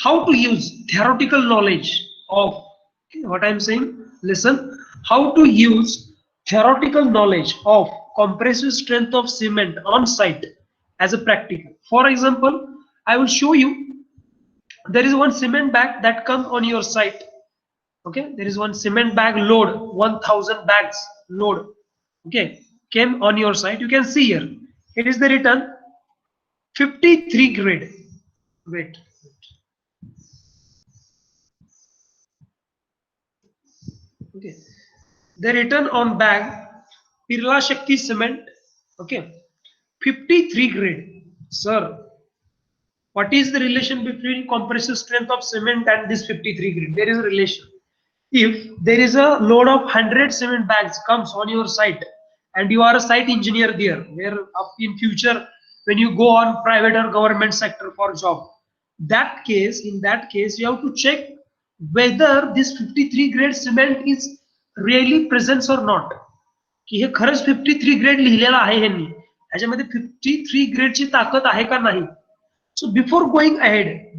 how to use theoretical knowledge of, okay, what I'm saying, listen, how to use theoretical knowledge of compressive strength of cement on site as a practical. For example, I will show you, there is one cement bag that comes on your site. Okay, there is one cement bag load, 1000 bags load, okay, came on your site. You can see here, it is the written 53 grade. Wait. Okay, they written on bag Pirla Shakti cement. Okay, 53 grade. Sir, what is the relation between compressive strength of cement and this 53 grade? There is a relation. If there is a load of 100 cement bags comes on your site and you are a site engineer there, where in future when you go on private or government sector for job, in that case you have to check whether this 53 grade cement is really present or not, की हे खरंच 53 grade लिहिलेलं आहे ह्यांनी, ह्याच्यामध्ये 53 ग्रेडची ताकद आहे का नाही. So before going ahead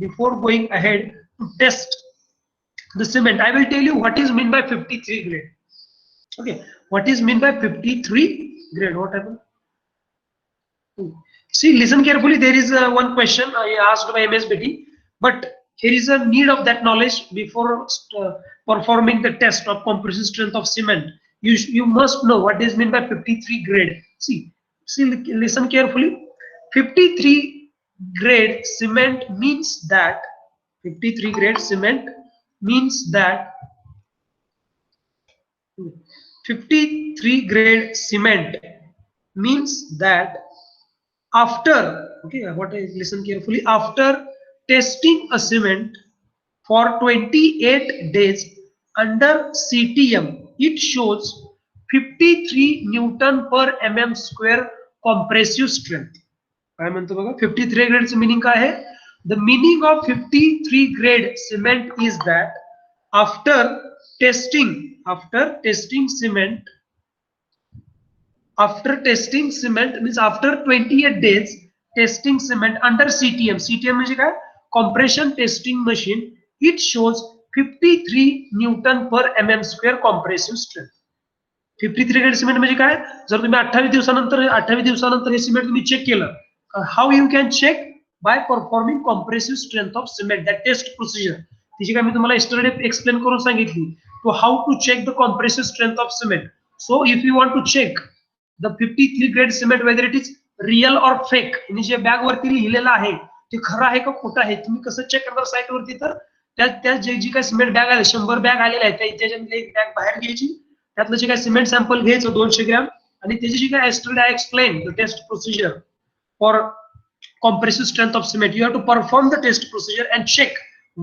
to test the cement, I will tell you what is meant by 53 grade. Okay, what is meant by 53 grade? What happened? See, listen carefully. There is one question I asked by MS Betty, but here is a need of that knowledge before performing the test of compressive strength of cement. You must know what is meant by 53 grade. See, listen carefully. 53 grade cement means that 53 grade cement means that 53 grade cement means that after, okay, what I listen carefully, after testing a cement for 28 days under CTM, it shows 53 Newton per mm square compressive strength. काय म्हणतो बघा, 53 ग्रेडचं meaning काय आहे? The meaning of 53 grade cement is that after testing cement means after 28 days testing cement under CTM. CTM म्हणजे काय? Compression testing machine. It shows 53 Newton per mm square compressive strength. 53 grade cement म्हणजे काय? जर तुम्ही 28 दिवसानंतर हे cement तुम्ही check केलं, how you can check? By performing compressive strength of cement, that test procedure. तिची काय मी तुम्हाला यस्टरडे एक्सप्लेन करून सांगितली, to how to check the compressive strength of cement. So if you want to check the 53 grade cement whether it is real or fake, आणि जे bag वरती लिहिलेलं आहे ते खरं आहे का खोटं आहे, तुम्ही कसं चेक करणार साईट वरती? तर त्या जी काय सिमेंट बॅग आले, 100 बॅग आलेल्या आहेत, त्याच्यामध्ये एक बॅग बाहेर घ्यायची, त्यातलं जे काय सिमेंट सॅम्पल घ्यायचं 200 ग्रॅम, आणि त्याची जी काय yesterday I explain the test procedure for compressive strength of cement. You have to perform the test procedure and check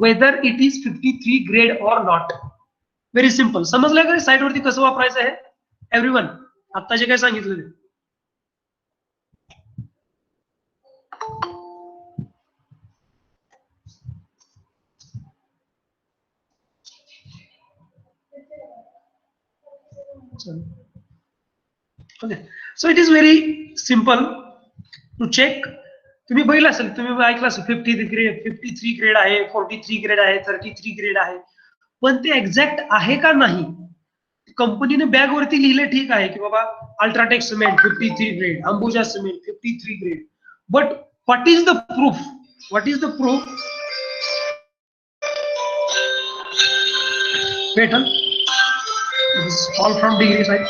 whether it is 53 grade or not. Very simple. समजलं का site वरती कसं वापरायचं आहे? एव्हरीवन, आता जे काय सांगितलं ते. Okay, so it is very simple to check. तुम्ही बघितलं असेल, तुम्ही ऐकलं असेल 53 ग्रेड आहे, 43 ग्रेड आहे, 33 ग्रेड आहे, पण ते एक्झॅक्ट आहे का नाही? कंपनीने बॅग वरती लिहिले ठीक आहे की बाबा UltraTech cement 53 grade, Ambuja cement 53 grade, but what is the proof? Wait, this is all from degree side.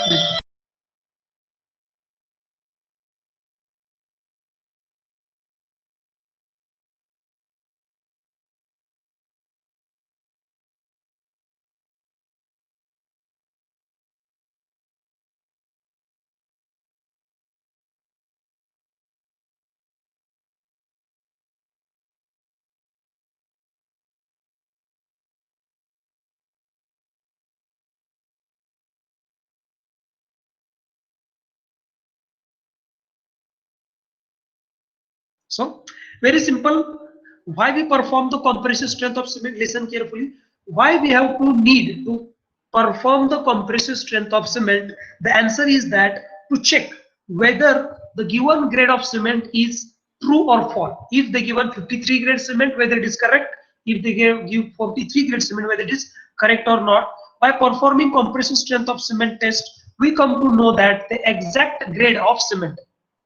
So very simple. Why we perform the compressive strength of cement? Listen carefully. Why we have to need to perform the compressive strength of cement? The answer is that to check whether the given grade of cement is true or false. If the given 53 grade cement, whether it is correct, if they give 43 grade cement, whether it is correct or not. By performing compressive strength of cement test, we come to know that the exact grade of cement.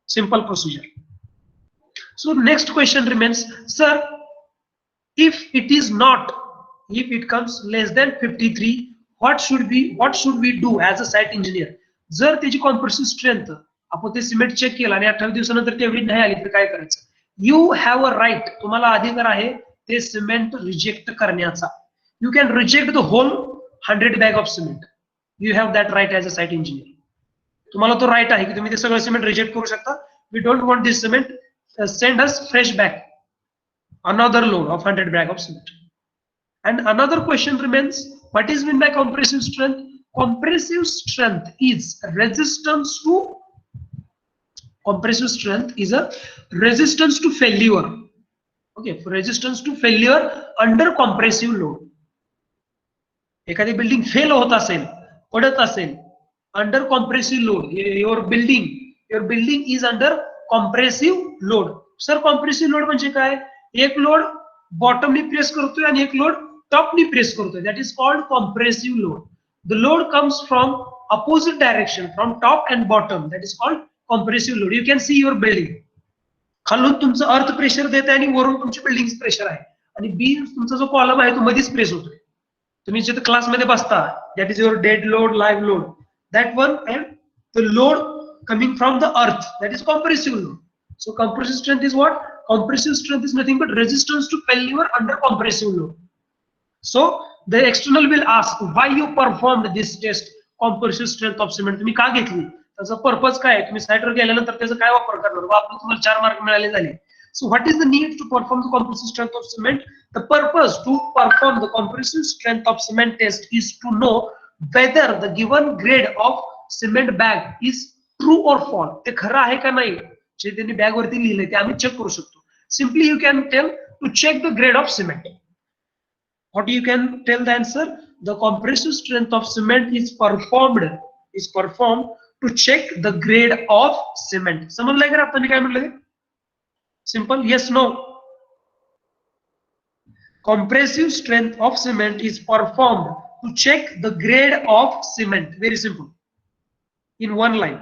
Simple procedure. So next question remains, sir, if it is not, if it comes less than 53, what should we do as a site engineer? जर त्याची compressive strength आपण ते cement check केलं आणि 28 दिवसानंतर तेवढी नाही आली तर काय करायचं? यू हॅव अ राईट, तुम्हाला अधिकार आहे ते सिमेंट रिजेक्ट करण्याचा. You can reject the whole 100 bag of cement. You have that right as a site engineer. तुम्हाला तो राईट आहे की तुम्ही ते सगळं सिमेंट रिजेक्ट करू शकता. We don't want this cement, send us fresh bag, another load of 100 bag of cement. And another question remains, what is meant by compressive strength? Compressive strength is resistance to failure. Okay, resistance to failure under compressive load. एखादी building fail होत असेल, पडत असेल, under compressive load, your building is under compressive load. Sir compressive load म्हणजे काय? एक load बॉटमनी press करतोय आणि एक लोड टॉपनी प्रेस करतोय. That is called compressive load. The load comes from opposite direction, from top and bottom. That is called compressive load. You can see your building. खालून तुमचं earth pressure देत आहे आणि वरून तुमची बिल्डिंग प्रेशर आहे, आणि बी तुमचा जो कॉलम आहे तो मध्येच प्रेस होतोय. तुम्ही जिथे क्लासमध्ये बसता, that is your dead load, live load, that one, and the load coming from the earth, that is compressive load. So compressive strength is what? Compressive strength is nothing but resistance to failure under compressive load. So the external will ask, why you performed this test, compressive strength of cement? तुम्ही का घेतली? त्याचा purpose काय आहे? तुम्ही साइटवर गेल्यानंतर त्याचा काय वापर करणार? वापरून तुम्हाला 4 मार्क मिळाले झाले. So what is the need to perform the compressive strength of cement? The purpose to perform the compressive strength of cement test is to know whether the given grade of cement bag is true or false. ते खरं आहे का नाही जे त्यांनी bag वरती लिहिलंय ते आम्ही चेक करू शकतो. Simply you can tell to check the grade of cement. What you can tell the answer? The compressive strength of cement is performed to check the grade of cement. समजलंय का आता मी काय म्हटलं? Simple, yes, no. Compressive strength of cement is performed to check the grade of cement. Very simple. In one line.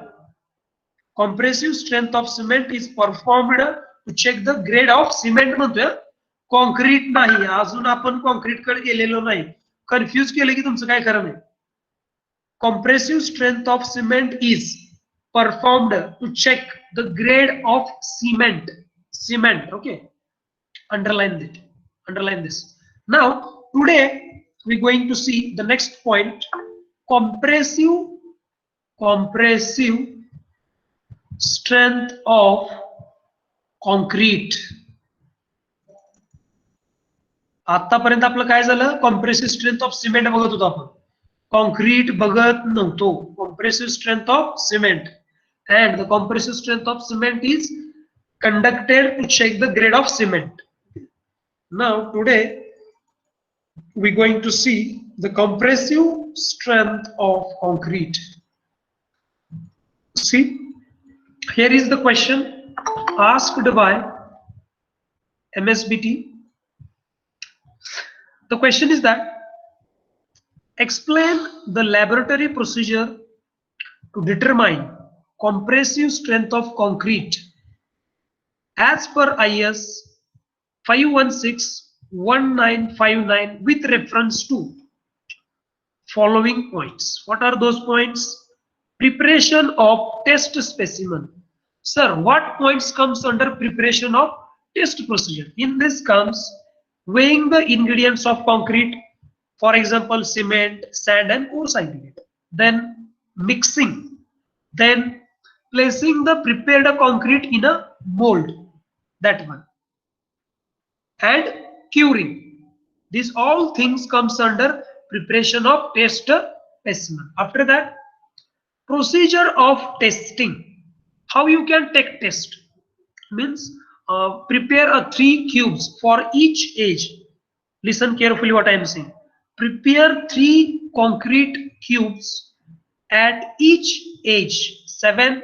Compressive strength of cement is performed to check the grade of cement. म्हणतोय concrete नाही, अजून आपण concrete कडे गेलेलो नाही. Confuse केलं की तुमचं काय खरं नाही. Compressive strength of cement is performed to check the grade of cement. Okay, underline this. Now today we're going to see the next point, compressive strength of concrete. आतापर्यंत आपलं काय झालं? कॉम्प्रेसिव्ह स्ट्रेंथ ऑफ सिमेंट बघत होतो आपण, concrete बघत नव्हतो. Compressive strength of cement, and the compressive strength of cement is conducted to check the grade of cement. Now today we're going to see the compressive strength of concrete. See, here is the question asked by MSBT. The question is that explain the laboratory procedure to determine compressive strength of concrete as per IS 516-1959 with reference to following points. What are those points? Preparation of test specimen. Sir, what points comes under preparation of test procedure? In this comes weighing the ingredients of concrete, for example cement, sand and coarse aggregate, then mixing, then placing the prepared concrete in a mold, that one, and curing. These all things comes under preparation of test specimen. After that, procedure of testing. How you can take test means prepare a 3 cubes for each edge. Listen carefully what I am saying. Prepare 3 concrete cubes at each age, 7,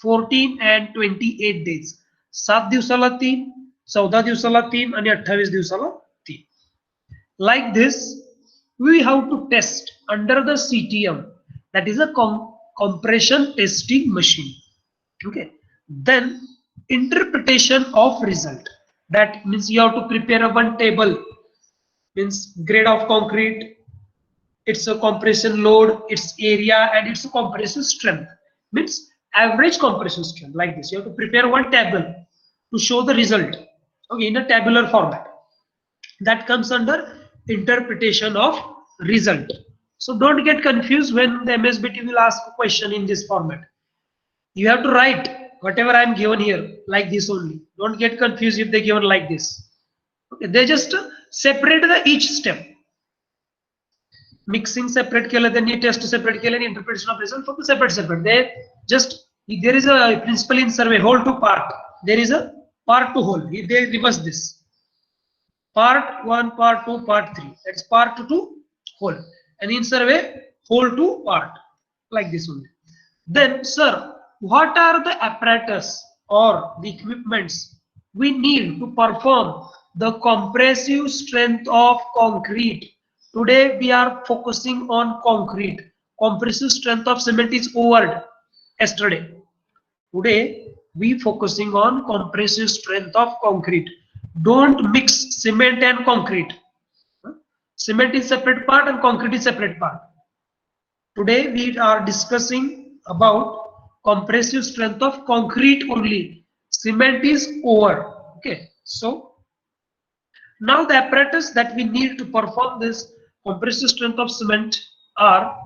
14 and 28 days. 7 दिवसाला 3, 14 दिवसाला 3 आणि 28 दिवसाला 3. Like this, we have to test under the CTM, that is a compression testing machine. Okay. Then interpretation of result. That means you have to prepare a one table, means grade of concrete, its a compression load, its area, and its compression strength. Means average compression strength, like this. You have to prepare one table to show the result. Okay, in a tabular format. That comes under interpretation of result. So don't get confused when the MSBT will ask a question in this format. You have to write whatever I am given here like this only. Don't get confused if they given like this. Okay, they just separate the each step. Mixing separate केलं त्यांनी, test separate केलं आणि interpretation of result for the separate. They just, there is a principle in survey, whole to part. There is a part to whole. They reverse this. Part 1, part 2, part 3. That's part 2 whole. And in survey, whole to part. Like this only. Then, sir, what are the apparatus or the equipments we need to perform the compressive strength of concrete? Today we are focusing on concrete. Compressive strength of cement is over yesterday. Today we focusing on compressive strength of concrete. Don't mix cement and concrete. Cement is separate part and concrete is separate part. Today we are discussing about compressive strength of concrete only. Cement is over. Okay, so now the apparatus that we need to perform this compressive strength of cement are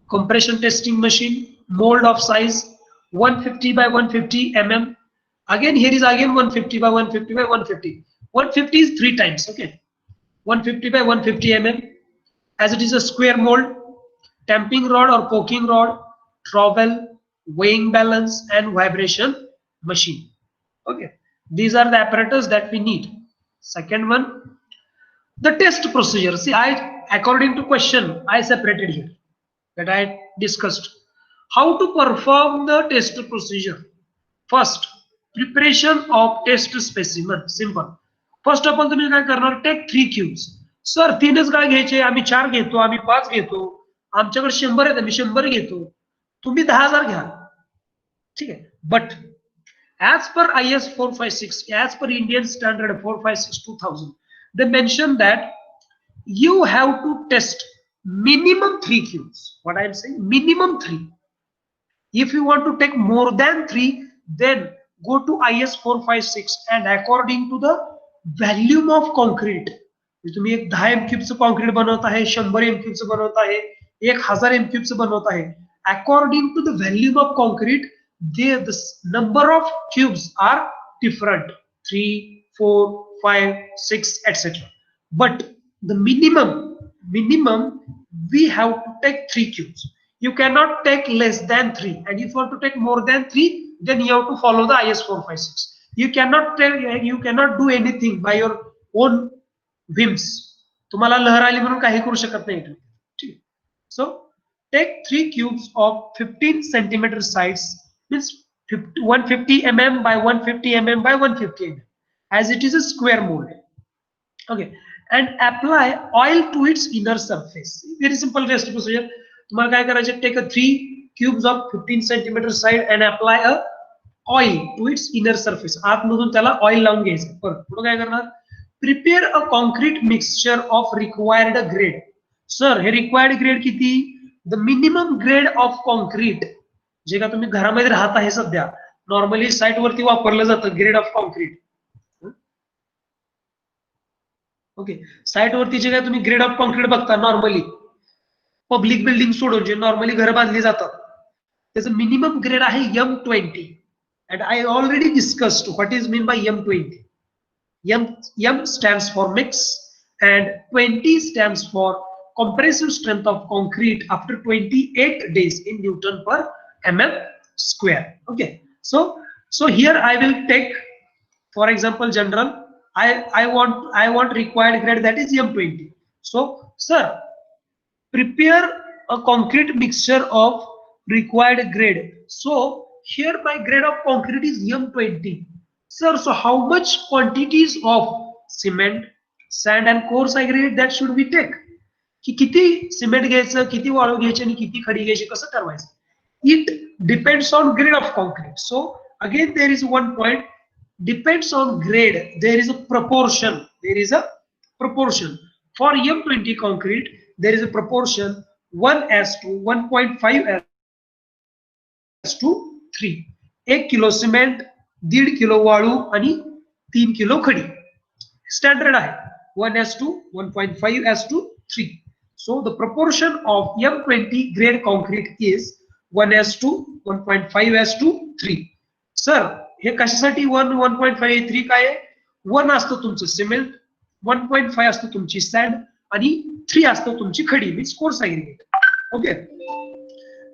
compression testing machine, mold of size 150 by 150 mm. Again, here is again 150 by 150 by 150. 150 is 3 times. Okay, 150 by 150 mm. As it is a square mold, tamping rod or poking rod, trowel, weighing balance, and vibration machine. Okay, these are the apparatus that we need. Second one, the test procedure. See, according to question, I separated here that I discussed. How to perform the test procedure? First, preparation of test specimen. Simple. First of all, तुम्ही काय करणार? Take 3 cubes. Sir 3च काय घ्यायचे? आम्ही 4 घेतो, आम्ही 5 घेतो. आमच्याकडे 100 आहेत, आम्ही 100 घेतो. तुम्ही 10,000 घ्या. ठीक आहे. But as per IS 456, as per Indian standard 456/2000, they mention that you have to test minimum 3 cubes. What I am saying, minimum 3. If you want to take more than 3, then go to IS 456 and according to the volume of concrete. तुम्ही एक 10 एमक्यूबचं concrete बनवत आहे, 100 एमक्यूबचं बनवत आहे, 1000 एमक्यूबचं बनवत आहे. According to the volume of concrete, the number of cubes are different, 3, 4, 5, 6, etc. But the minimum we have to take 3 cubes. You cannot take less than 3, and if you want to take more than 3, then you have to follow the IS 456. You cannot do anything by your own whims. तुम्हाला लहर आली म्हणून काही करू शकत नाही तुम्ही. So take 3 cubes of 15 centimeter size, means 150 mm by 150 mm by 150 mm, as it is a square mold. Okay, and apply oil to its inner surface. Very simple test procedure. तुम्हाला काय करायचे? Take a 3 cubes of 15 centimeter side and apply a oil to its inner surface. आतमधून त्याला oil लावून घ्यायचं. पुढे काय करणार? Prepare a concrete mixture of required grade. Sir, hey required grade किती? The minimum grade of concrete, जे का तुम्ही घरामध्ये राहत आहे सध्या, नॉर्मली साइट वरती वापरलं जातं grade of concrete. Okay, site वरती जे काय तुम्ही ग्रेड ऑफ कॉन्क्रीट बघता नॉर्मली, पब्लिक बिल्डिंग सोडून जे नॉर्मली घर बांधली जातात, त्याचं मिनिमम ग्रेड आहे M20. And I already discussed what is mean by M20. M stands for mix and 20 stands for compressive strength of concrete after 28 days in Newton per mm square. Okay, so here I will take, for example, general. I want required grade, that is M20. So sir, prepare a concrete mixture of required grade. So here my grade of concrete is M20. Sir, so how much quantities of cement, sand and coarse aggregate, that should we take? की किती cement घ्यायचं, किती वाळू घ्यायची आणि किती खडी घ्यायची, कसं ठरवायचं? It depends on grade of concrete. So again there is one point, depends on grade, there is a proportion, there is a proportion. For M20 concrete there is a proportion 1:to 1.5 to 3. 1 kilo cement, 1.5 kilo वाळू आणि 3 kilo खडी. Standard आहे 1:to 1.5:to 3. So the proportion of M20 grade concrete is 1:to 1.5:to 3. Sir हे कशासाठी 1, 1.5, 3 काय आहे? 1 असतं तुमचं cement, 1.5 असतं तुमची सॅन्ड आणि 3 असतं तुमची खडी, means course aggregate. Okay.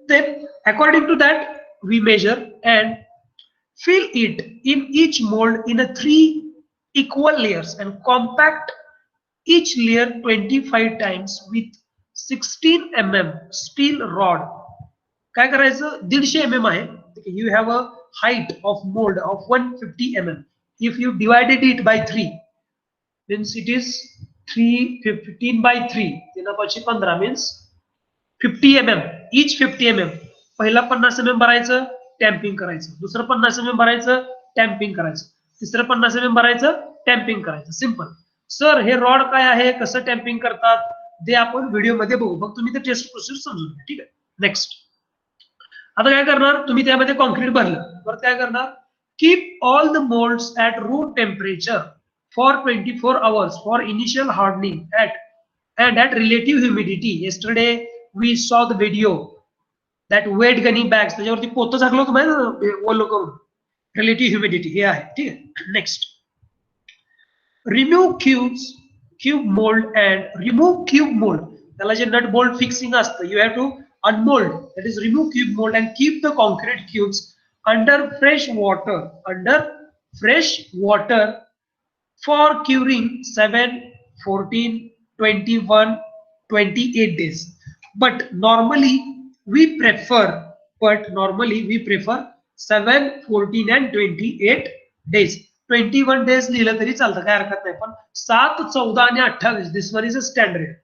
Then according to that we measure and fill it in each mold in a 3 equal layers and compact each layer 25 times with 16 mm steel rod. काय करायचं? 150 mm आहे. You have a height of mold of 150 mm. If you divided it by 3, means it is 315 by 3. 3/15 means 50 mm. Each 50 mm. पहिला 50 mm भरायचं, tamping करायचं. दुसरं 50 mm भरायचं, tamping करायचं. तिसरं 50 mm भरायचं, टॅम्पिंग करायचं. सिंपल. सर हे रॉड काय आहे, कसं टॅम्पिंग करतात ते आपण व्हिडिओ मध्ये बघू. मग तुम्ही ते टेस्ट प्रोसेस समजून घ्या. ठीक आहे. नेक्स्ट. आता काय करणार, तुम्ही त्यामध्ये कॉन्क्रीट भरलं, परत काय करणार, keep all the moulds at room temperature for 24 hours for initial hardening and at relative humidity. Yesterday we saw the video that wet gunny bags, त्याच्यावरती पोतं झाकलं होतं माहिती ओलं करून. Relative humidity हे आहे. ठीक आहे. Next. Remove cube mold and remove cube mold. त्याला जे नट बोल्ट फिक्सिंग असतं, you have to unmold, that is remove cube mold and keep the concrete cubes under fresh water for curing 7, 14, 21, 28 days. But normally we prefer 7, 14 and 28 days. 21 days लिहिलं तरी चालतं, काय हरकत नाही. पण 7, 14 आणि 28 this one is a standard.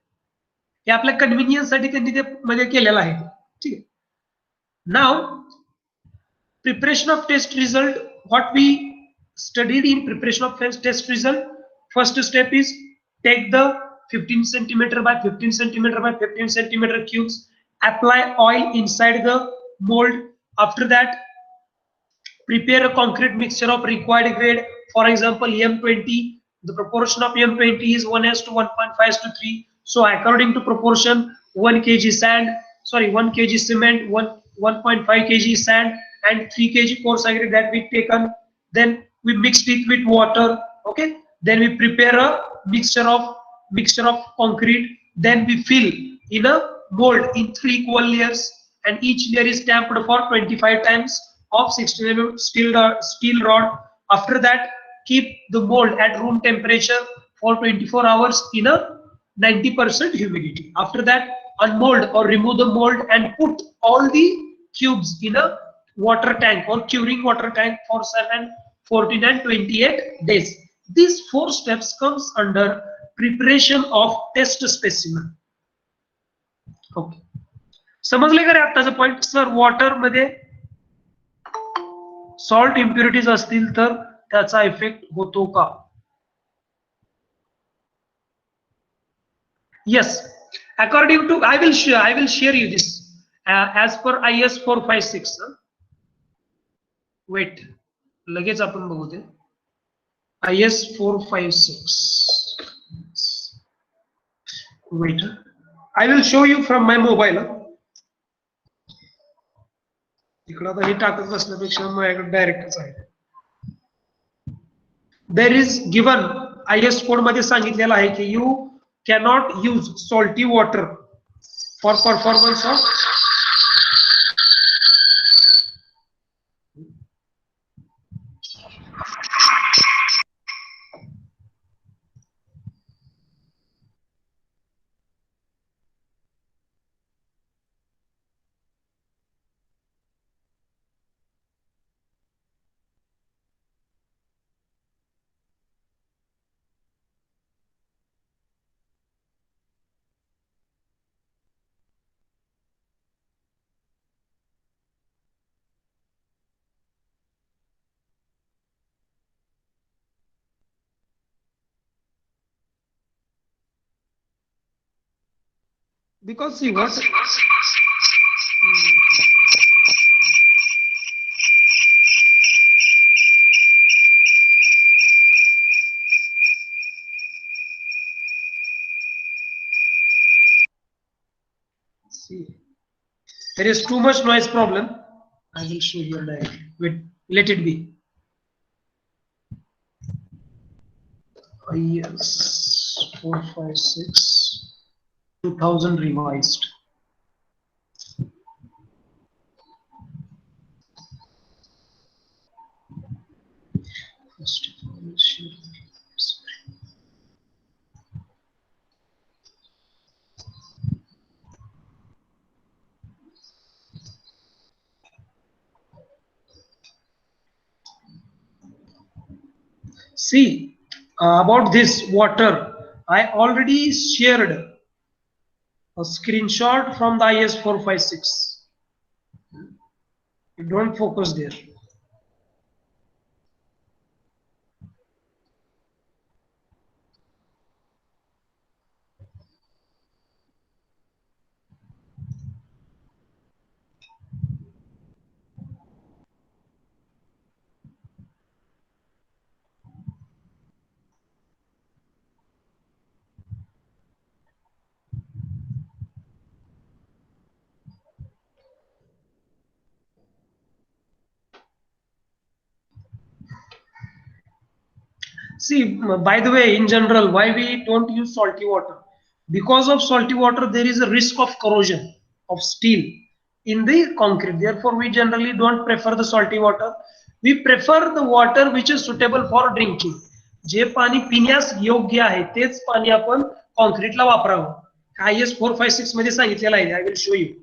हे आपल्या कन्व्हिनियन्स साठी त्यांनी ते मध्ये केलेलं आहे. ठीक आहे. नाव preparation of test result. What we studied in preparation of test result, first step is take the 15 centimeter by 15 centimeter by 15 centimeter cubes, apply oil inside the mold. After that prepare a concrete mixture of required grade. For example, M20, the proportion of M20 is 1:to 1.5:to 3. So according to proportion, 1 kg sand, 1 kg cement, 1.5 kg sand and 3 kg coarse aggregate that we taken. Then we mixed it with water. Okay. Then we prepare a mixture of concrete. Then we fill in a mold in 3 equal layers, and each layer is tamped for 25 times of 16 mm steel rod. After that, keep the mold at room temperature for 24 hours in a 90% humidity. After that, unmold or remove the mold and put all the cubes in a water tank or curing water tank for 7, 14 and 28 days. These 4 steps comes under preparation of test specimen. Okay. समजले का रे आताचा point? Sir water मध्ये salt impurities असतील तर त्याचा effect होतो का? Yes, according to I will share you this as per IS 456. Wait, लगेच आपण बघू ते. IS 456. Wait, I will show you from my mobile. इकडं आता हे टाकत बसण्यापेक्षा माझ्याकडे डायरेक्टच आहे. There is given IS code मध्ये सांगितलेलं आहे की you cannot use salty water for performance of Because see what. See, there is too much noise problem. I will show you directly. Wait, let it be. Yes, 456 2000 revised. First of all, share the screen. See, about this water, I already shared a screenshot from the IS 456. You don't focus there. See, by the way, in general, why we don't use salty water? Because of salty water, there is a risk of corrosion of steel in the concrete. Therefore, we generally don't prefer the salty water. We prefer the water which is suitable for drinking. जे पाणी पिण्यास योग्य आहे तेच पाणी आपण कॉन्क्रीटला वापरावं. IS 456 मध्ये सांगितलेलं आहे. I will show you.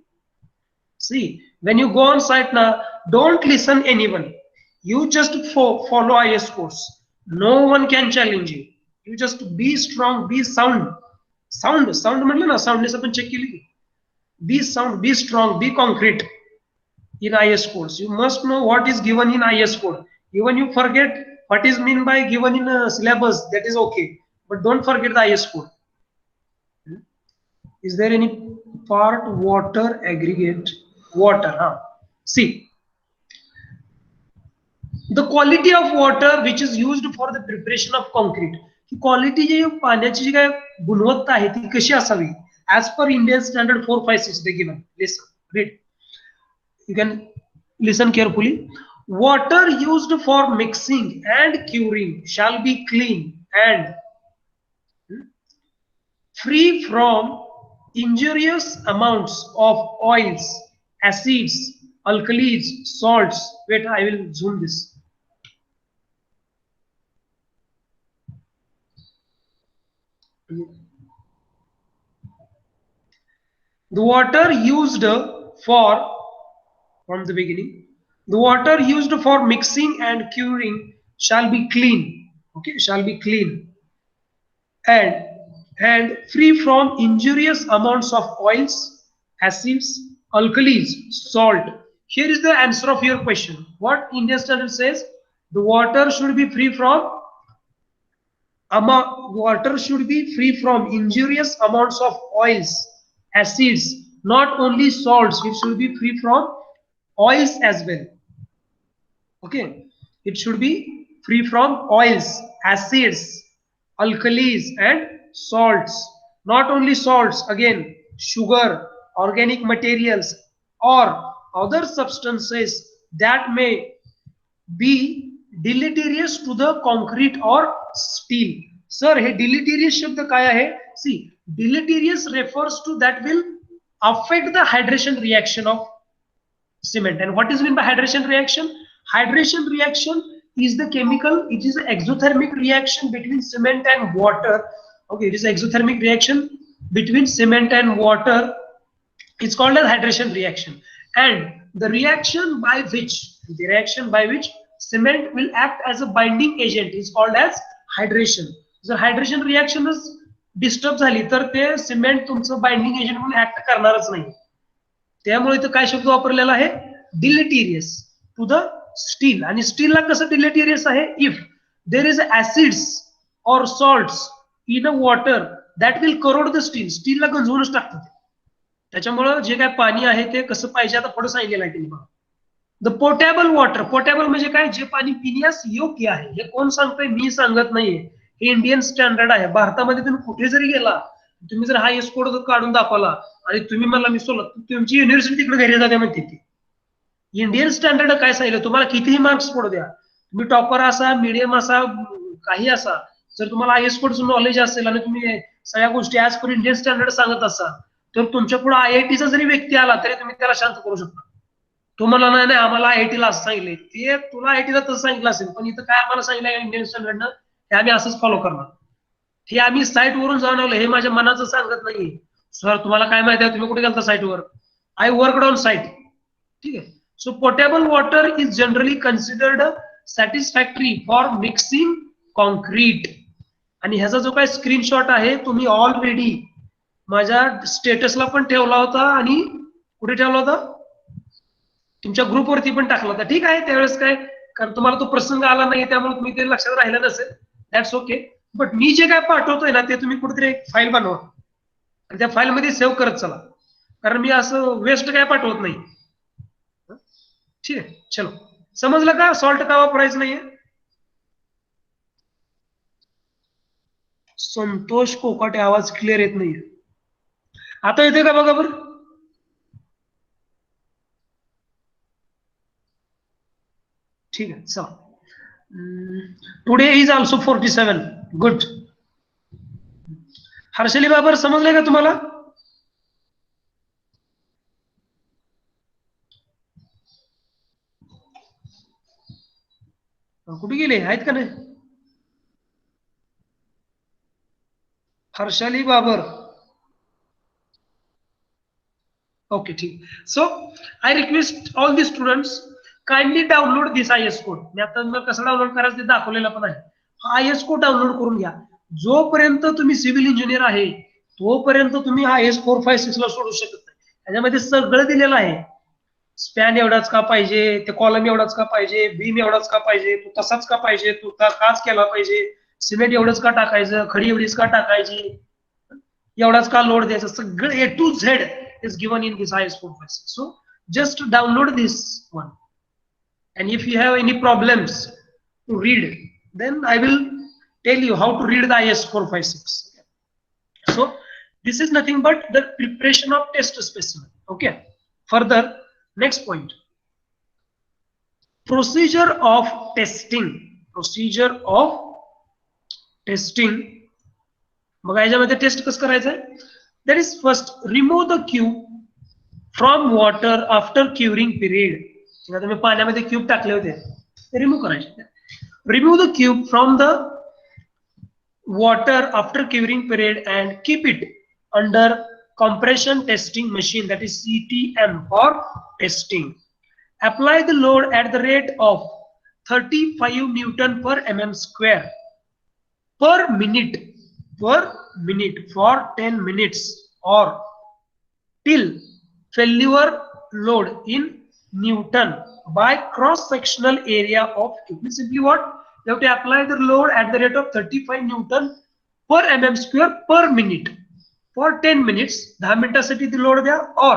See, when you go on site now, don't listen anyone. You just follow IS course. No one can challenge you. You just be strong, be sound. Sound म्हटलं ना, soundness आपण check केली. Be sound, be strong, be concrete in IS course. You must know what is given in IS code. Even you forget what is meant by given in a syllabus, that is okay. But don't forget the IS code. Is there any part water aggregate? Water, huh? See, the quality of water which is used for the preparation of concrete. Quality जी पाण्याची जी काय गुणवत्ता आहे ती कशी असावी? As per Indian standard 456 they given. Listen, read. You can listen carefully. Water used for mixing and curing shall be clean and free from injurious amounts of oils, acids, alkalis, salts. Wait, I will zoom this. The water used for, from the beginning, the water used for mixing and curing shall be clean. Okay, shall be clean and free from injurious amounts of oils, acids, alkalis, salt. Here is the answer of your question. What Indian standard says? The water should be free from water should be free from injurious amounts of oils, acids, not only salts. It should be free from oils as well. Okay, it should be free from oils, acids, alkalis, and salts. Not only salts, again, sugar, organic materials, or other substances that may be deleterious to the concrete or steel. Sir, hey deleterious शब्द काय आहे? See, deleterious refers to that will affect the hydration reaction of cement. And what is meant by hydration reaction? Hydration reaction is the chemical, it is an exothermic reaction between cement and water. Okay, it is an exothermic reaction between cement and water. It's called as hydration reaction. And the reaction by which cement will act as a binding agent is called as hydration. जर hydration रिएक्शनच disturb झाली तर ते cement तुमचं binding agent म्हणून act करणारच नाही. त्यामुळे इथं काय शब्द वापरलेला आहे? Deleterious to the steel. आणि स्टीलला कसं डिलेटेरियस आहे? इफ देर इज ऍसिड्स और salts in a water that will corrode the steel. स्टीलला गंजवूनच टाकतात. त्याच्यामुळं जे काय पाणी आहे ते कसं पाहिजे आता पुढे सांगितलेलं आहे त्यांनी बघा. द पोटॅबल वॉटर, पोटॅबल म्हणजे काय, जे पाणी पिण्यास योग्य आहे. हे कोण सांगतंय, मी सांगत नाहीये, हे इंडियन स्टँडर्ड आहे. भारतामध्ये तुम्ही कुठे जरी गेला, तुम्ही जर हा एस कोड काढून दाखवला आणि तुम्ही मला मी सोडलं, तुमची युनिव्हर्सिटी तिकडे घरी जाते म्हणते ती. इंडियन स्टँडर्ड काय सांगितलं, तुम्हाला कितीही मार्क्स पडू द्या, तुम्ही टॉपर असा, मीडियम असा, काही असा, जर तुम्हाला आय एस कोडचं नॉलेज असेल आणि तुम्ही सगळ्या गोष्टी ऍज पर इंडियन स्टँडर्ड सांगत असाल, तर तुमच्या पुढे आयआयटीचा जरी व्यक्ती आला तरी तुम्ही त्याला शांत करू शकता. तुम्हाला नाही नाही आम्हाला आयआयटीला असं सांगितलंय, ते तुला आयआयटीला तसं सांगितलं असेल, पण इथं काय आम्हाला सांगितलंय इंडियन स्टँडर्डनं, हे आम्ही असंच फॉलो करणार. हे आम्ही साईट वरून जाणवलं, हे माझ्या मनाचं सांगत नाही. सर तुम्हाला काय माहिती आहे, तुम्ही कुठे गेलता साईटवर? I worked on site. ठीक आहे. So potable water is generally considered satisfactory for mixing concrete. आणि ह्याचा जो काय स्क्रीनशॉट आहे तुम्ही ऑलरेडी माझ्या स्टेटसला पण ठेवला होता आणि कुठे ठेवला होता, तुमच्या ग्रुपवरती पण टाकला होता. ठीक आहे, त्यावेळेस काय, कारण तुम्हाला तो प्रसंग आला नाही त्यामुळे तुम्ही ते लक्षात राहिलं नसेल, दॅट्स ओके. बट मी जे काय पाठवतोय ना ते तुम्ही कुठेतरी एक फाईल बनवा आणि त्या फाईलमध्ये सेव्ह करत चला, कारण मी असं वेस्ट काय पाठवत नाही. ठीक आहे, चलो, समजलं का सॉल्ट का वापरायचं नाहीये? संतोष कोकाटे, आवाज क्लिअर येत नाहीये. आता येते का बघा बरं? ठीक आहे, चला. Today is also 47. Good. Harshali Babar समजले का तुम्हाला? कुठे गेले, आहेत का नाही? हर्षाली बाबर. ओके, ठीक. So I request all the students, kindly download this I S code. मी आता कसं डाउनलोड करायचं ते दाखवलेलं पण आहे. हा आय एस कोड डाउनलोड करून घ्या. जोपर्यंत तुम्ही सिव्हिल इंजिनियर आहे तोपर्यंत तुम्ही हा एस 456 ला सोडू शकत नाही. त्याच्यामध्ये सगळं दिलेलं आहे. स्पॅन एवढाच का पाहिजे, ते कॉलम एवढाच का पाहिजे, बीम एवढाच का पाहिजे, तो तसाच का पाहिजे, तो काच केला पाहिजे, सिमेंट एवढंच का टाकायचं, खडी एवढीच का टाकायची, एवढाच का लोड द्यायचं, सगळं A to Z is given in this I S 456. So just download this one, and if you have any problems to read, then I will tell you how to read the IS 456. So this is nothing but the preparation of test specimen. Okay, further, next point, procedure of testing. Procedure of testing. मग याच्यामध्ये test कसं करायचं? That is, first remove the cube from water after curing period. तुम्ही पाण्यामध्ये cube टाकले होते, ते remove करायचे. Remove the cube from the water after curing period and keep it under compression testing machine, that is CTM for testing. Apply the load at the rate of 35 Newton per mm square per minute for 10 minutes or till failure load in Newton by cross-sectional area of cube. Simply what? You have to apply the load at the rate of 35 Newton per mm square per minute for 10 minutes. 10 मिनिटासाठी the load द्या or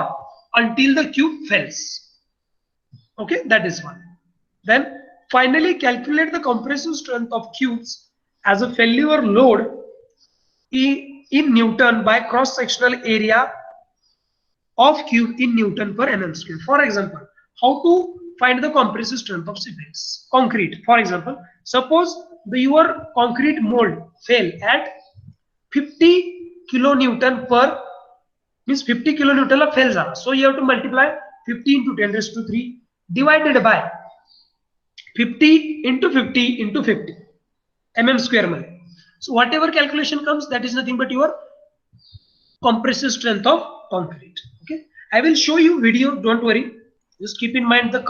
until the cube fails. Okay, that is one. Then finally calculate the compressive strength of cubes as a failure load in Newton by cross-sectional area of cube in Newton per mm square. For example, how to find the compressive strength of cement? Concrete. For example, suppose your concrete mold fail at 50 kilonewton per, means 50 kilonewton of fails are. So you have to multiply 50 into 10 raised to 3 divided by 50 into 50 into 50 mm square. So whatever calculation comes, that is nothing but your compressive strength of concrete. Okay, I will show you video, don't worry, just keep in mind the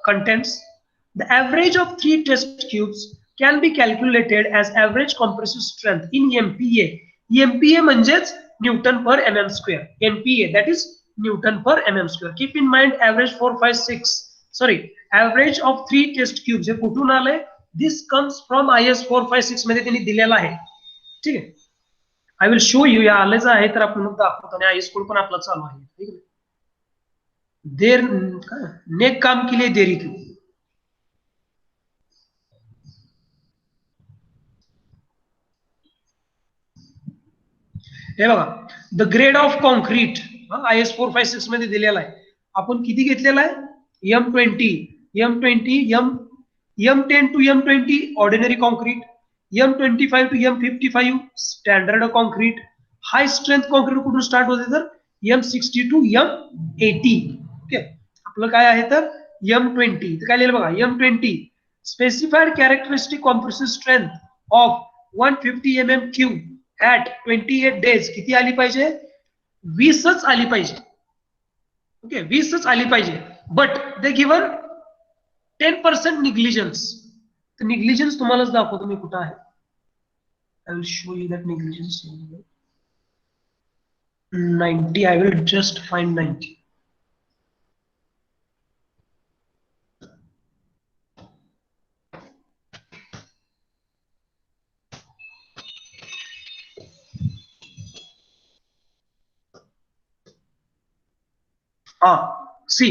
contents. The average of 3 test cubes can be calculated as average compressive strength in MPa. MPa म्हणजेच Newton per mm square. MPa, that is Newton per mm square. Keep in mind average 456, sorry, average of 3 test cubes हे कुठून आलंय? This comes from IS 456 मध्ये त्यांनी दिलेला आहे. ठीक आहे. I will show you, या आलेच आहे तर आपण मग दाखवतो आणि आईस कोड पण आपला चालू आहे, ठीक आहे. देर नेक काम के लिए देरी क्यों. हे बघा, the grade of concrete IS 456 मध्ये दिलेला आहे. आपण किती घेतलेला आहे, M20, M10 to M20 ordinary concrete, M25 to M55 standard concrete, high strength concrete कुठून स्टार्ट होते तर M60 to M80. ओके, आपलं काय आहे तर M20, काय लिहिलं बघा, M20 specified characteristic compressive strength of 150 mm³ at 28 days किती आली पाहिजे, 20च आली पाहिजे. ओके, 20च आली पाहिजे. But they given 10% negligence. तर निग्लिजन्स तुम्हालाच दाखवतो मी कुठं आहे. I will show you that negligence. 90, I will just find 90. हा, सी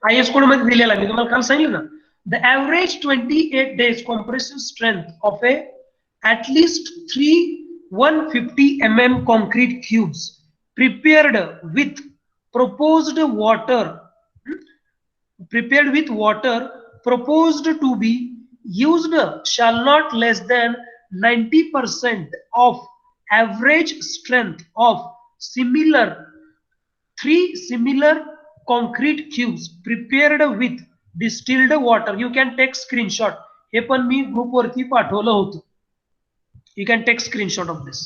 IS कोड मध्ये दिलेला मी तुम्हाला काल सांगितलं ना, the average 28 days compressive strength of A at least 3 150 mm concrete cubes prepared with proposed water proposed to be used shall not less than 90% of average strength of three similar concrete cubes prepared with distilled water. You can take screenshot. हे पण मी group वरती पाठवलं होतं. You can take screenshot of this.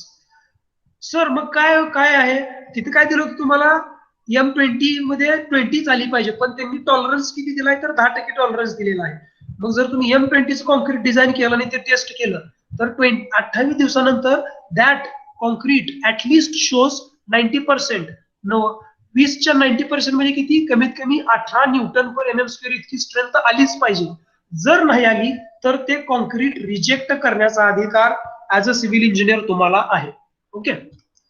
Sir मग काय आहे तिथे, काय दिलं होतं तुम्हाला, M20 मध्ये 20 आली पाहिजे, पण त्यांनी टॉलरन्स किती दिलाय तर 10% टॉलरन्स दिलेला आहे. मग जर तुम्ही M20 कॉन्क्रीट डिझाईन केलं आणि ते टेस्ट केलं तर 28 दिवसानंतर दॅट कॉन्क्रीट ऍटलिस्ट शोज 90%. 20च्या 90% म्हणजे किती, कमीत कमी 18 न्यूटन पर MM² इतकी स्ट्रेंथ आलीच पाहिजे. जर नाही आली तर ते कॉन्क्रीट रिजेक्ट करण्याचा अधिकार ऍज अ सिव्हिल इंजिनियर तुम्हाला आहे. ओके,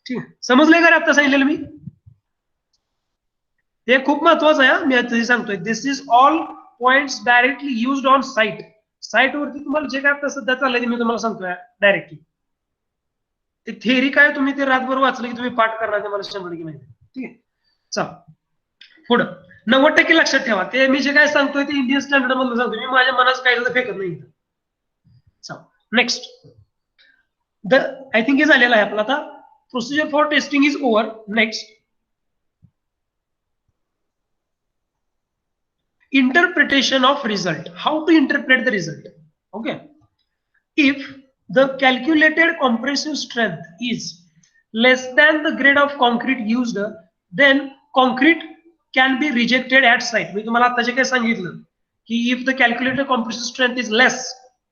ठीक आहे, समजलंय का आता सांगितलेलं मी. हे खूप महत्वाचं आहे, मी आता सांगतोय. This is all points directly used on site. Site वरती तुम्हाला जे काय आता सध्या चाललंय ते मी तुम्हाला सांगतोय डायरेक्टली. ते थेअरी काय तुम्ही ते रातभर वाचलं की तुम्ही पाठ करणार, ते मला 100% माहिती. ठीक आहे, चल पुढं. 90% लक्षात ठेवा, ते मी जे काय सांगतोय ते इंडियन स्टँडर्ड मधलं सांगतोय, मी माझ्या मनाचं काही फेकत नाही. नेक्स्ट, आय थिंक हे झालेलं आहे आपलं आता. Procedure for testing is over. Next, interpretation of result. How to interpret the result? Okay, if the calculated compressive strength is less than the grade of concrete used, then concrete can be rejected at site. मी तुम्हाला आता जे काय सांगितलं की if the calculated compressive strength is less,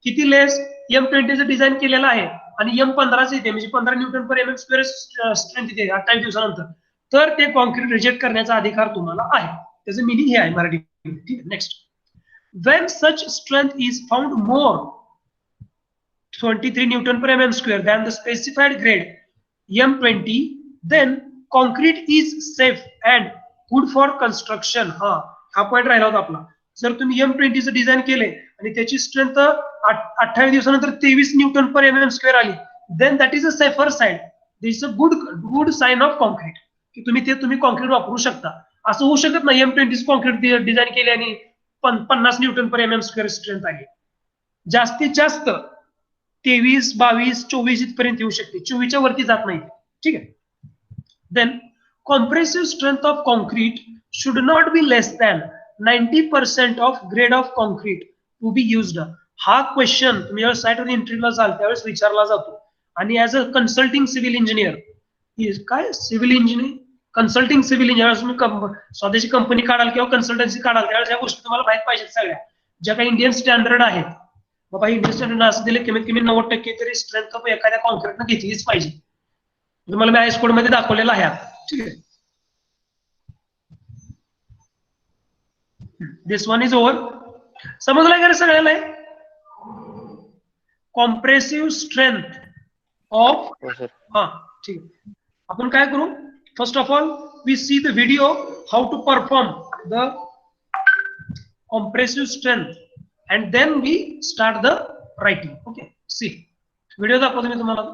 किती less, M20 चं design केलेलं आहे आणि M15 येते, म्हणजे 15 न्यूटन पर MM² स्ट्रेंथ येते 28 दिवसानंतर, तर ते कॉन्क्रीट रिजेक्ट करण्याचा अधिकार तुम्हाला आहे. त्याचं मिनिंग हे आहे Marathi. Next, when such strength is found more 23 Newton per mm² than the specified grade M20, then concrete is safe and good for construction. हा पॉइंट राहिला होता आपला. जर तुम्ही M20 चं डिझाईन केले आणि त्याची स्ट्रेंथ 28 दिवसानंतर 23 न्यूटन पर MM² आली, then that is a safer side. This is a good sign of concrete की तुम्ही कॉन्क्रीट वापरू शकता. असं होऊ शकत नाही M20 कॉन्क्रीट डिझाईन केले आणि 50 न्यूटन पर MM² स्ट्रेंथ आली. जास्तीत जास्त 23, 22, 24 इथपर्यंत येऊ शकते, 24च्या वरती जात नाही. ठीक आहे. Then compressive strength of concrete should not be less than 90% of grade of concrete to be used. हा क्वेश्चन तुम्ही जेव्हा साईटवर इंटरव्ह्यूला जाल त्यावेळेस विचारला जातो. आणि as a consulting civil engineer, काय civil engineer consulting civil engineer, तुम्ही स्वतःची कंपनी काढाल किंवा कन्सल्टन्सी काढाल त्यावेळेस या गोष्टी तुम्हाला माहित पाहिजेत सगळ्या, ज्या काही इंडियन स्टँडर्ड आहेत. बाबा इंडियन स्टँडर्ड असं दिले कमीत कमी 90% तरी स्ट्रेंथ ऑफ एखाद्या कॉन्क्रीटनं घेतलीच पाहिजे. तुम्हाला मी आयएस कोड मध्ये दाखवलेला आहे. ठीक आहे, दिस वन इज ओव्हर. समजलं का सगळ्याला? कॉम्प्रेसिव्ह स्ट्रेंथ ऑफ ठीक आहे. आपण काय करू, first of all we see the video how to perform the compressive strength and then we start the writing. Okay, see video दाखवतो मी तुम्हाला.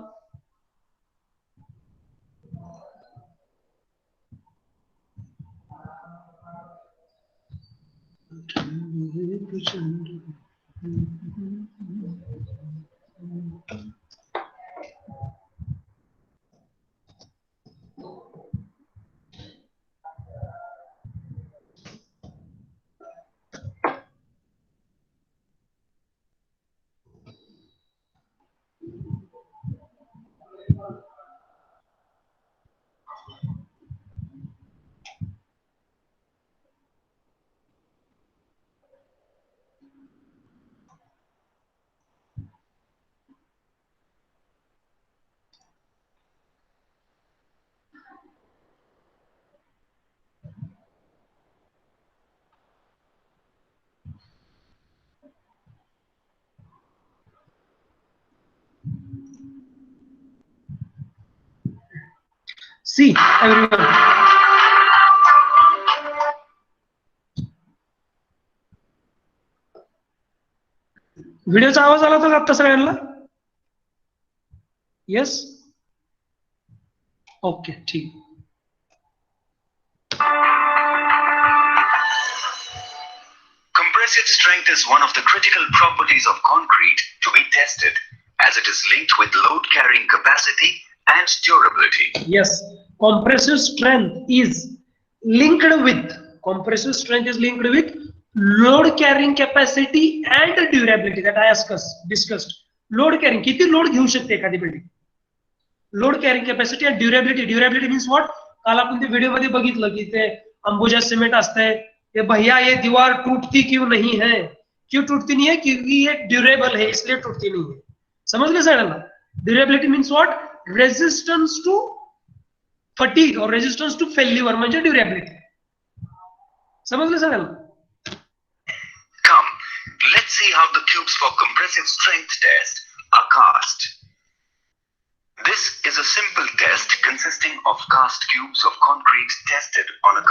See everyone, व्हिडिओचा आवाज आला होता आता सगळ्यांना? येस, ओके, ठीक. Compressive strength is one of the critical properties of concrete to be tested, as it is linked with load carrying capacity and durability. Yes, compressive strength is linked with load carrying capacity and durability that I discussed. Load carrying, किती load घेऊ शकते एखादी building. Load carrying capacity आणि durability means what. काल आपण ते video मध्ये बघितलं की ते अंबुजा सिमेंट असतंय, ये भैया ये दीवार टूटती क्यों नहीं है, क्यों टूटती नहीं है, क्योंकि ये ड्यूरेबल है इसलिए टूटती नहीं है. समजलं सगळ्यांना? Durability means what, resistance to fatigue और रेजिस्टन्स टू फेल्युअर म्हणजे ड्युरेबिलिटी. समजलं सगळ्यांना? Come, let's see how the cubes for compressive strength test are cast. This is a simple test consisting of cast cubes of concrete tested on a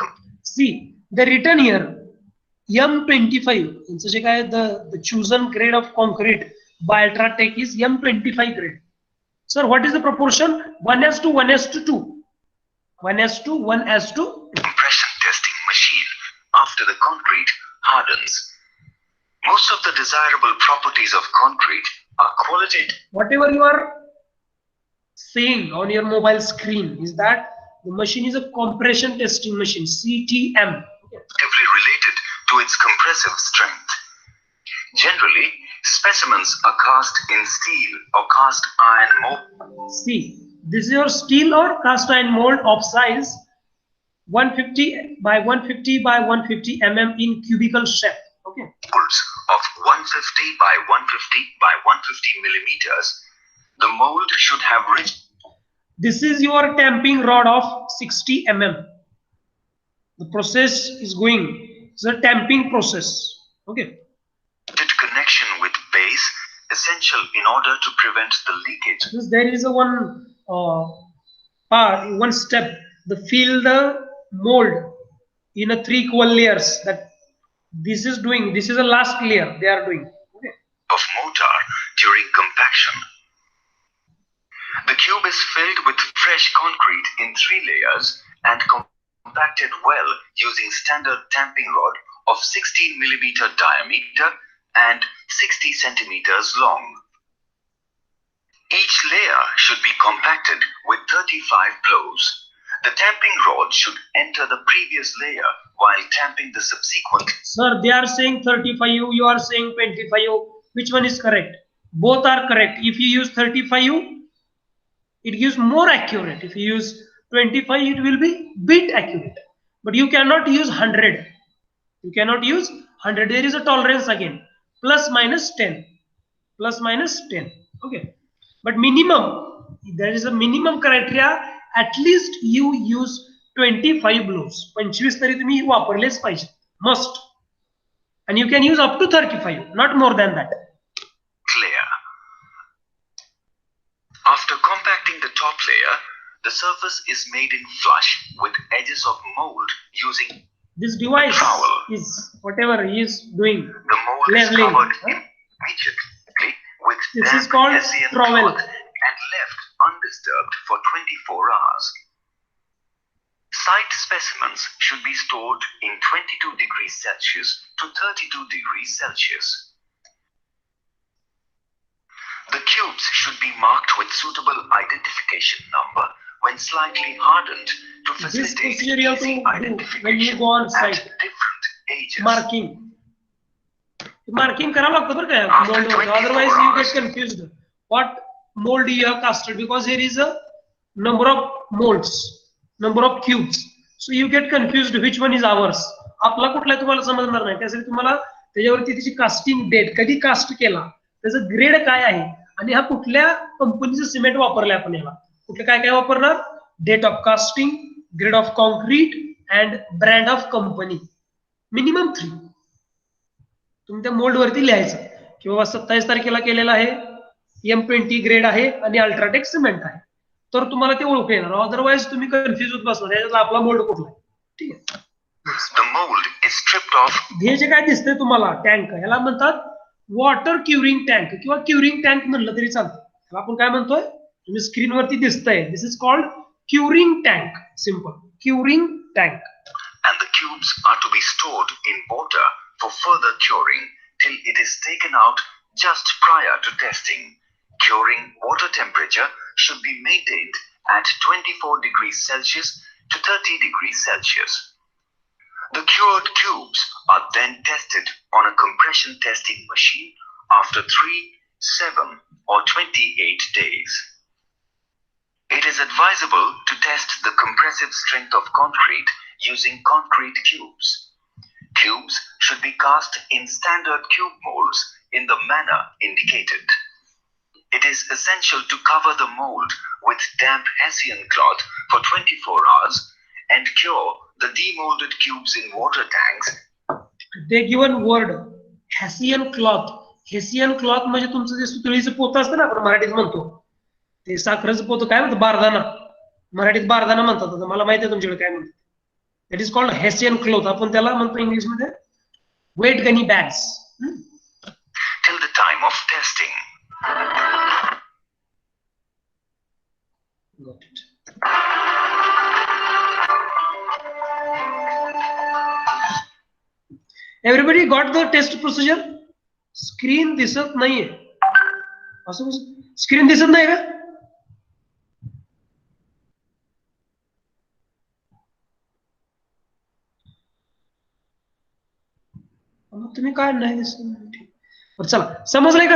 See, the written here M25. यांचं जे काय the chosen grade of concrete by Ultratech is M25 grade. Sir, what is the proportion? 1:1:2. 1:1:2. Compression testing machine after the concrete hardens. Most of the desirable properties of concrete are qualitative. Whatever you are seeing on your mobile screen is that the machine is a compression testing machine, CTM. Related to its compressive strength. Generally, specimens are cast in steel or cast iron mold. See, this is your steel or cast iron mold of size 150 by 150 by 150 mm in cubical shape. Okay. Molds of 150 by 150 by 150 millimeters. The mold should have rich. This is your tamping rod of 60 mm. The process is going. It's a tamping process. Okay. Connection with base essential in order to prevent the leakage. There is a one step. The fill the mold in a 3 equal layers. That this is a last layer they are doing. Okay. Of mortar during compaction. The cube is filled with fresh concrete in 3 layers and compacted well using standard tamping rod of 16 millimeter diameter and 60 centimeters long. Each layer should be compacted with 35 blows. The tamping rod should enter the previous layer while tamping the subsequent. Sir, they are saying 35, you are saying 25. Which one is correct? Both are correct. If you use 35, it gives more accurate. If you use 25, it will be bit accurate. But you cannot use 100. You cannot use 100. There is a tolerance again. Plus minus 10. Plus minus 10. Okay. But minimum, there is a minimum criteria. At least you use 25 blows. 25 तरी तुम्ही वापरलेच पाहिजे. Must. And you can use up to 35. Not more than that. Layer. After compacting the top layer, The surface is made in flush with edges of mold using This device trowel. is whatever he is doing. The mold is Leveling. covered immediately with This is damp called Hessian trowel. cloth and left undisturbed for 24 hours. Site specimens should be stored in 22 degrees Celsius to 32 degrees Celsius. The cubes should be marked with suitable identification number when slightly hardened to This facilitate procedure you have to easy do when you identification go on at site. different ages. Marking. Marking करावं लागतं बरं का After mold. 24 Otherwise you hours. get confused. What mold you have casted, because here is a number of molds, number of cubes. So you get confused which one is ours. आपला कुठला तुम्हाला समजणार नाही. त्यासाठी तुम्हाला त्याच्यावरती त्याची कास्टिंग डेट, कधी कास्ट केला, त्याचं ग्रेड काय आहे आणि हा कुठल्या कंपनीचं सिमेंट वापरलंय आपण याला, कुठलं काय काय वापरणार, date of casting, grade of concrete and brand of company. Minimum 3 तुम्ही त्या मोल्ड वरती लिहायचं की बाबा 27 तारखेला केलेला आहे, M20 ग्रेड आहे आणि अल्ट्राटेक सिमेंट आहे, तर तुम्हाला ते ओळखू येणार. अदरवाईज तुम्ही कन्फ्युज होत बसणार याच्यातला आपला मोल्ड कुठला आहे. ठीक आहे. The mold is stripped off. हे जे काय दिसतंय तुम्हाला टँक, ह्याला म्हणतात वॉटर क्युरिंग टँक किंवा क्युरिंग टँक म्हणलं तरी चालतं. ह्याला आपण काय म्हणतोय, तुम्ही स्क्रीनवरती दिसतंय, this is called curing tank. Simple, curing tank. And the cubes are to be stored in water for further curing till it is taken out just prior to testing. Curing water temperature should be maintained at 24 degrees Celsius to 30 degrees Celsius. The cured cubes are then tested on a compression testing machine after 3, 7, or 28 days. It is advisable to test the compressive strength of concrete using concrete cubes. Cubes should be cast in standard cube molds in the manner indicated. It is essential to cover the mold with damp Hessian cloth for 24 hours and cure the demolded cubes in water tanks. They given word Hessian cloth. Hessian cloth म्हणजे तुमचं जे सुतळीचं पोतं असतं ना, आपण मराठीत म्हणतो ते साखरेचं पोतं, काय म्हणतात, बारदाना. मराठीत बारदाना म्हणतात. आता मला माहिती आहे तुमच्याकडे काय म्हणतात. That is called hessian cloth. आपण त्याला म्हणतो इंग्लिशमध्ये wet gunny bags. Till the time of testing. Got it. Everybody got the test procedure? Screen दिसत नाहीये. असं स्क्रीन दिसत नाही का? तुम्ही काय नाही दिसत. चला, समजलंय का?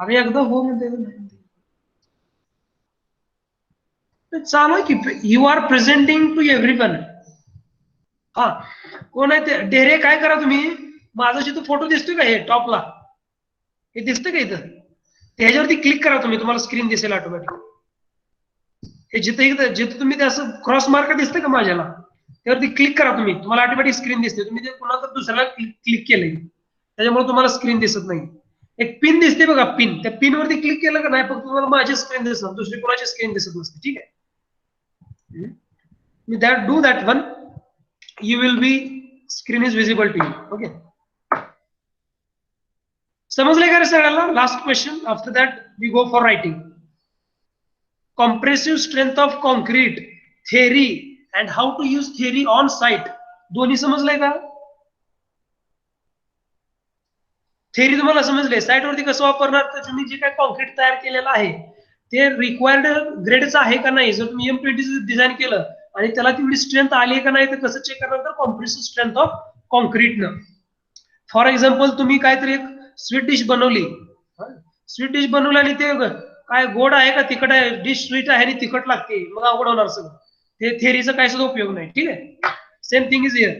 अरे एकदा हो म्हणते चालू आहे की you are presenting to everyone. हा, कोण आहे ते डेरे? काय करा तुम्ही, माझा जिथं फोटो दिसतोय का, हे टॉपला हे दिसतंय का इथं, ह्याच्यावरती क्लिक करा तुम्ही, तुम्हाला स्क्रीन दिसेल ऑटोमॅटिक. हे जिथं जिथं तुम्ही ते असं क्रॉस मार्क दिसतंय का माझ्याला, त्यावरती क्लिक करा तुम्ही, तुम्हाला ऑटोमॅटिक स्क्रीन दिसते. तुम्ही ते पुन्हा दुसऱ्याला क्लिक केलंय त्याच्यामुळे तुम्हाला स्क्रीन दिसत नाही. एक पिन दिसते बघा, पिन, त्या पिन वरती क्लिक केलं का नाही, फक्त तुम्हाला माझी स्क्रीन दिसणार, दुसरी कोणाची स्क्रीन दिसत नसते. ठीक आहे. That do that one, you will be, screen is visible to you. Okay. समजले का रे सगळ्यांना? Last question. After that we go for writing. Compressive strength of concrete theory and how to use theory on site. दोन्ही समजलंय का? Theory तुम्हाला समजले, site वरती कसं वापरणार, तर तुम्ही जे काय कॉन्क्रीट तयार केलेलं आहे ते रिक्वायर्ड ग्रेडचं आहे का नाही. जर तुम्ही M20 डिझाईन केलं आणि त्याला तेवढी स्ट्रेंथ आली आहे का नाही, तर कसं चेक करणार, तर कॉम्प्रेसिव्ह स्ट्रेंथ ऑफ कॉन्क्रीटनं. फॉर एक्झाम्पल, तुम्ही काहीतरी एक स्वीट डिश बनवली, स्वीट डिश बनवली आणि ते काय गोड आहे का तिखट आहे, डिश स्वीट आहे आणि तिखट लागते, मग अवघड होणार सगळं. ते थेअरीचा काय सुद्धा उपयोग नाही. ठीक आहे. Same thing is here.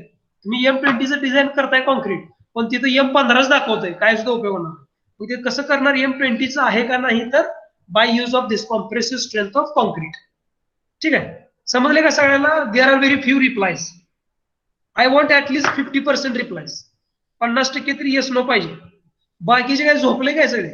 तुम्ही M20 डिझाईन करताय कॉन्क्रीट, पण तिथं M15 दाखवतोय, काय सुद्धा उपयोग होणार. मग ते कसं करणार, M20 आहे का नाही, तर by use of this compressive strength of concrete. ठीक आहे. समजले का सगळ्यांना? There are very few replies. I want at least 50% replies. 50% तरी येस नो पाहिजे. बाकीचे काय झोपले काय सगळे?